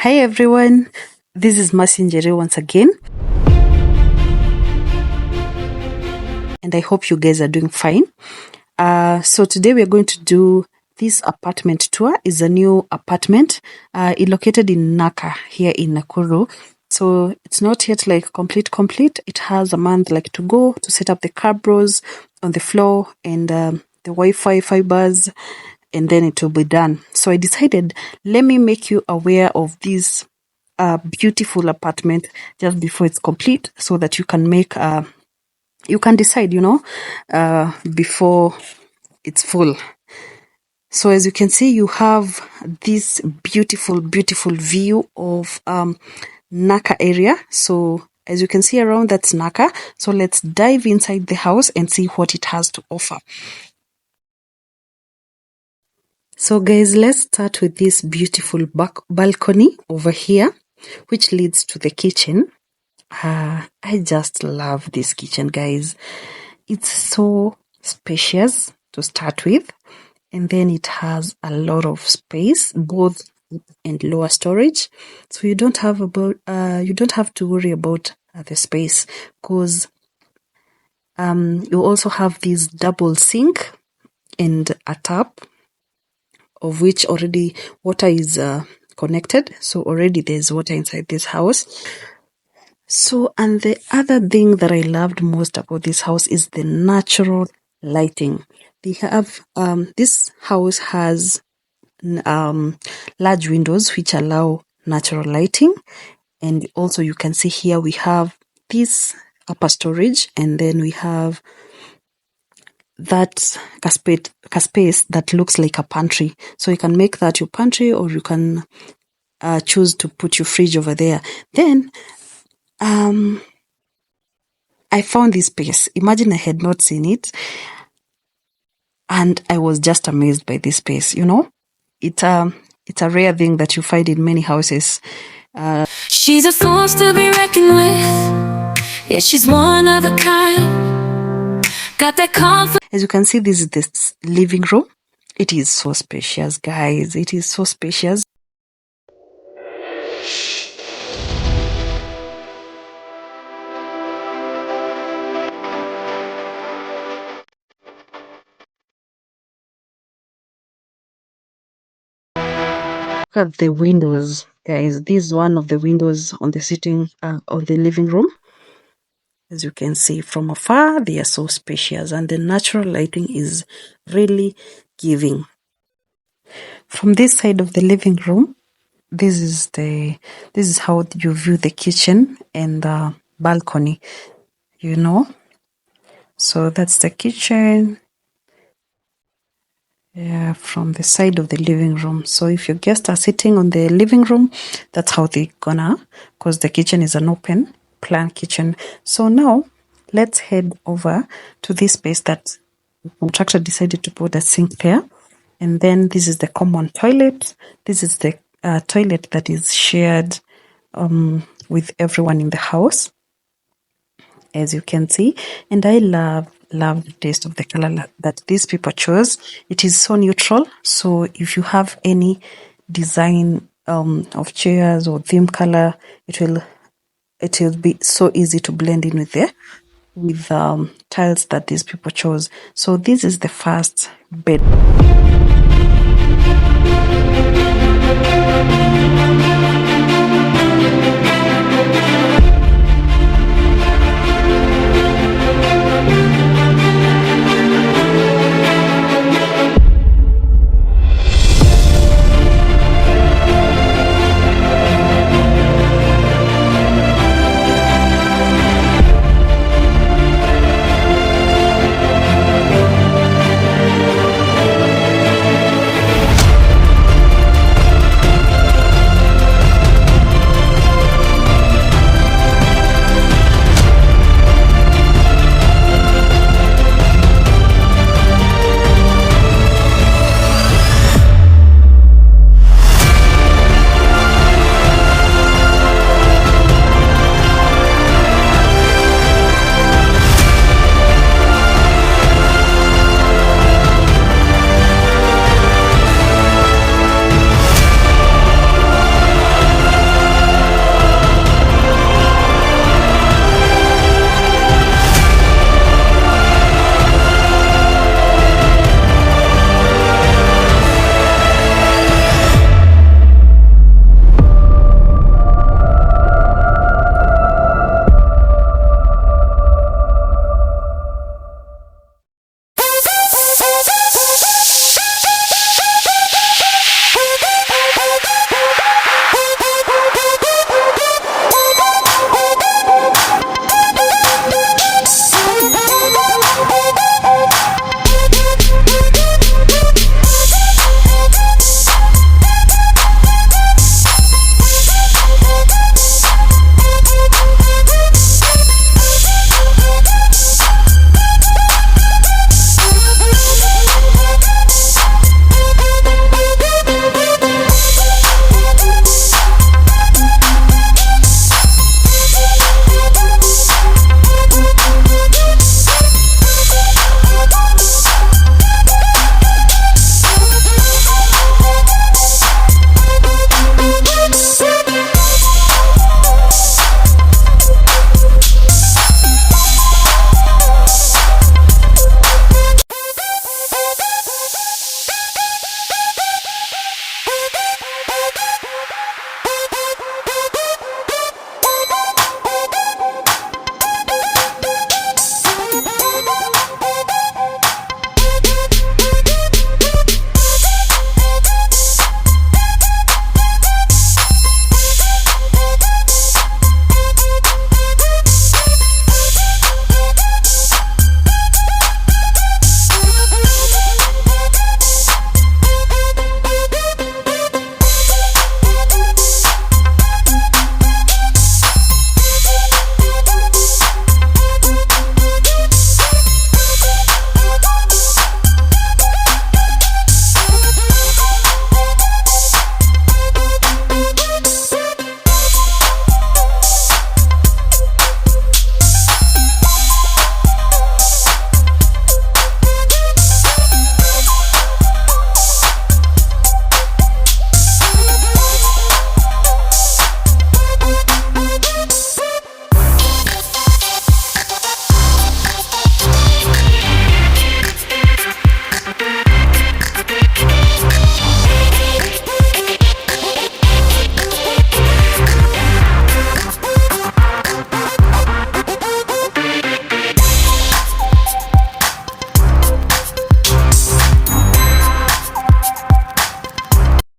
Hi everyone, this is Mercy Njeri once again, and I hope you guys are doing fine. So today we are going to do this apartment tour. It's a new apartment. It's located in Naka here in Nakuru. So it's not yet like complete. It has a month like to go to set up the cabros on the floor and the Wi-Fi fibers, and then it will be done. So I decided, let me make you aware of this beautiful apartment just before it's complete, so that you can make you can decide, before it's full. So as you can see, you have this beautiful view of Naka area. So as you can see around, that's Naka. So let's dive inside the house and see what it has to offer. So guys, let's start with this beautiful balcony over here, which leads to the kitchen. I just love this kitchen, guys. It's so spacious to start with, and then it has a lot of space, both up and lower storage. So you don't have to worry about the space, because you also have this double sink and a tap, of which already water is connected. So already there's water inside this house. So, and the other thing that I loved most about this house is the natural lighting. They have, this house has large windows which allow natural lighting. And also you can see here we have this upper storage, and then we have that space that looks like a pantry. So you can make that your pantry, or you can choose to put your fridge over there. Then I found this space. Imagine I had not seen it, and I was just amazed by this space. It's a rare thing that you find in many houses. She's a force to be reckoned with. Yeah, she's one of a kind. Got that confidence. As you can see, this is this living room. It is so spacious, guys. It is so spacious. Look at the windows, guys. This is one of the windows on the on the living room. As you can see from afar, they are so spacious, and the natural lighting is really giving. From this side of the living room, this is how you view the kitchen and the balcony. So that's the kitchen. Yeah, from the side of the living room. So if your guests are sitting on the living room, that's how they're gonna, because the kitchen is an open plan kitchen. So now let's head over to this space that the contractor decided to put a sink there. And then this is the common toilet. This is the toilet that is shared with everyone in the house, as you can see. And I love the taste of the color that these people chose. It is so neutral. So if you have any design of chairs or theme color, it will be so easy to blend in with tiles that these people chose. So this is the first bed.